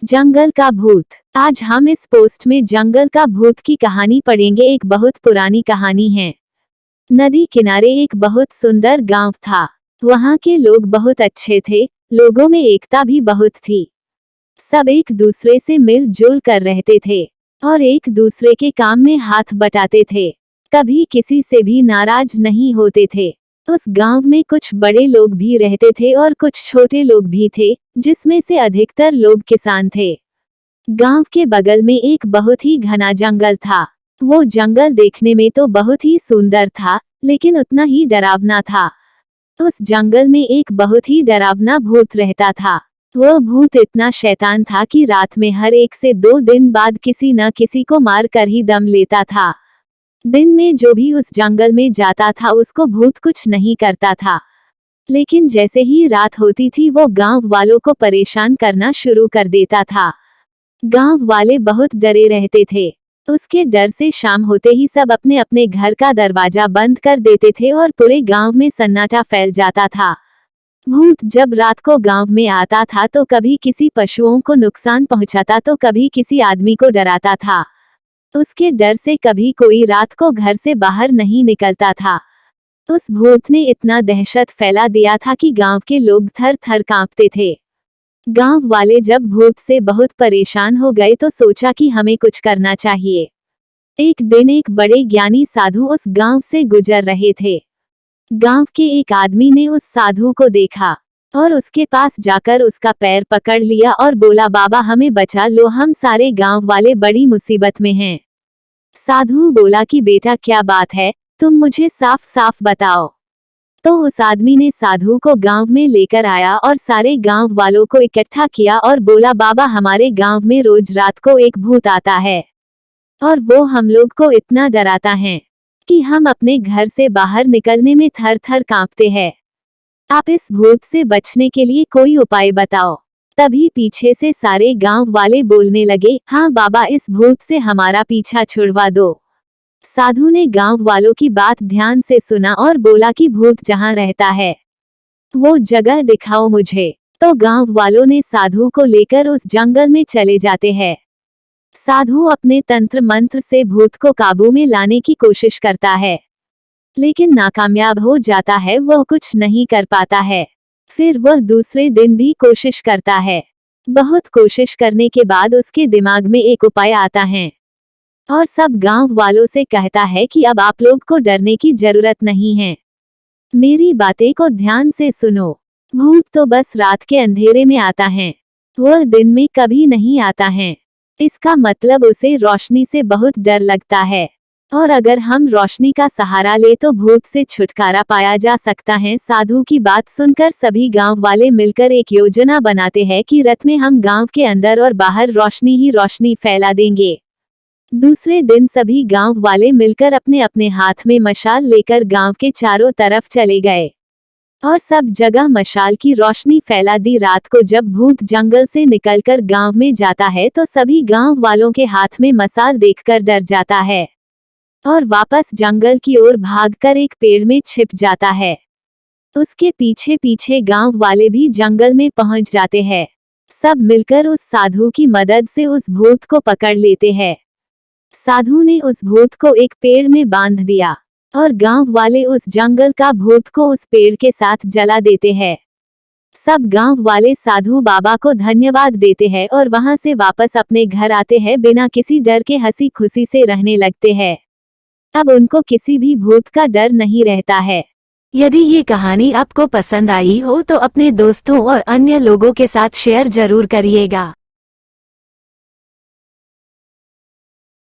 जंगल का भूत। आज हम इस पोस्ट में जंगल का भूत की कहानी पढ़ेंगे। एक बहुत पुरानी कहानी है। नदी किनारे एक बहुत सुंदर गांव था। वहां के लोग बहुत अच्छे थे। लोगों में एकता भी बहुत थी। सब एक दूसरे से मिलजुल कर रहते थे और एक दूसरे के काम में हाथ बटाते थे। कभी किसी से भी नाराज नहीं होते थे। उस गांव में कुछ बड़े लोग भी रहते थे और कुछ छोटे लोग भी थे, जिसमें से अधिकतर लोग किसान थे। गांव के बगल में एक बहुत ही घना जंगल था। वो जंगल देखने में तो बहुत ही सुंदर था, लेकिन उतना ही डरावना था। उस जंगल में एक बहुत ही डरावना भूत रहता था। वह भूत इतना शैतान था कि रात में हर 1 से 2 दिन बाद किसी न किसी को मार कर ही दम लेता था। दिन में जो भी उस जंगल में जाता था उसको भूत कुछ नहीं करता था, लेकिन जैसे ही रात होती थी वो गांव वालों को परेशान करना शुरू कर देता था। गांव वाले बहुत डरे रहते थे। उसके डर से शाम होते ही सब अपने अपने घर का दरवाजा बंद कर देते थे और पूरे गांव में सन्नाटा फैल जाता था। भूत जब रात को गांव में आता था तो कभी किसी पशुओं को नुकसान पहुंचाता तो कभी किसी आदमी को डराता था। उसके डर से कभी कोई रात को घर से बाहर नहीं निकलता था। उस भूत ने इतना दहशत फैला दिया था कि गांव के लोग थर थर कांपते थे। गांव वाले जब भूत से बहुत परेशान हो गए तो सोचा कि हमें कुछ करना चाहिए। एक दिन एक बड़े ज्ञानी साधु उस गांव से गुजर रहे थे। गांव के एक आदमी ने उस साधु को देखा और उसके पास जाकर उसका पैर पकड़ लिया और बोला, बाबा हमें बचा लो, हम सारे गांव वाले बड़ी मुसीबत में हैं। साधु बोला कि बेटा क्या बात है, तुम मुझे साफ साफ बताओ। तो उस आदमी ने साधु को गांव में लेकर आया और सारे गांव वालों को इकट्ठा किया और बोला, बाबा हमारे गांव में रोज रात को एक भूत आता है और वो हम लोग को इतना डराता है कि हम अपने घर से बाहर निकलने में थर थर कांपते हैं। आप इस भूत से बचने के लिए कोई उपाय बताओ। तभी पीछे से सारे गांव वाले बोलने लगे, हाँ बाबा इस भूत से हमारा पीछा छुड़वा दो। साधु ने गांव वालों की बात ध्यान से सुना और बोला कि भूत जहां रहता है वो जगह दिखाओ मुझे। तो गांव वालों ने साधु को लेकर उस जंगल में चले जाते हैं। साधु अपने तंत्र मंत्र से भूत को काबू में लाने की कोशिश करता है, लेकिन नाकामयाब हो जाता है। वह कुछ नहीं कर पाता है। फिर वह दूसरे दिन भी कोशिश करता है। बहुत कोशिश करने के बाद उसके दिमाग में एक उपाय आता है और सब गांव वालों से कहता है कि अब आप लोग को डरने की जरूरत नहीं है। मेरी बातें को ध्यान से सुनो। भूत तो बस रात के अंधेरे में आता है, वह दिन में कभी नहीं आता है। इसका मतलब उसे रोशनी से बहुत डर लगता है और अगर हम रोशनी का सहारा ले तो भूत से छुटकारा पाया जा सकता है। साधु की बात सुनकर सभी गांव वाले मिलकर एक योजना बनाते हैं कि रात में हम गांव के अंदर और बाहर रोशनी ही रोशनी फैला देंगे। दूसरे दिन सभी गांव वाले मिलकर अपने अपने हाथ में मशाल लेकर गांव के चारों तरफ चले गए और सब जगह मशाल की रोशनी फैला दी। रात को जब भूत जंगल से निकलकर गांव में जाता है तो सभी गांव वालों के हाथ में मशाल देखकर डर जाता है और वापस जंगल की ओर भागकर एक पेड़ में छिप जाता है। उसके पीछे पीछे गांव वाले भी जंगल में पहुंच जाते हैं। सब मिलकर उस साधु की मदद से उस भूत को पकड़ लेते हैं। साधु ने उस भूत को एक पेड़ में बांध दिया और गांव वाले उस जंगल का भूत को उस पेड़ के साथ जला देते हैं। सब गांव वाले साधु बाबा को धन्यवाद देते हैं और वहां से वापस अपने घर आते हैं। बिना किसी डर के हंसी खुशी से रहने लगते हैं। अब उनको किसी भी भूत का डर नहीं रहता है। यदि ये कहानी आपको पसंद आई हो तो अपने दोस्तों और अन्य लोगों के साथ शेयर जरूर करिएगा।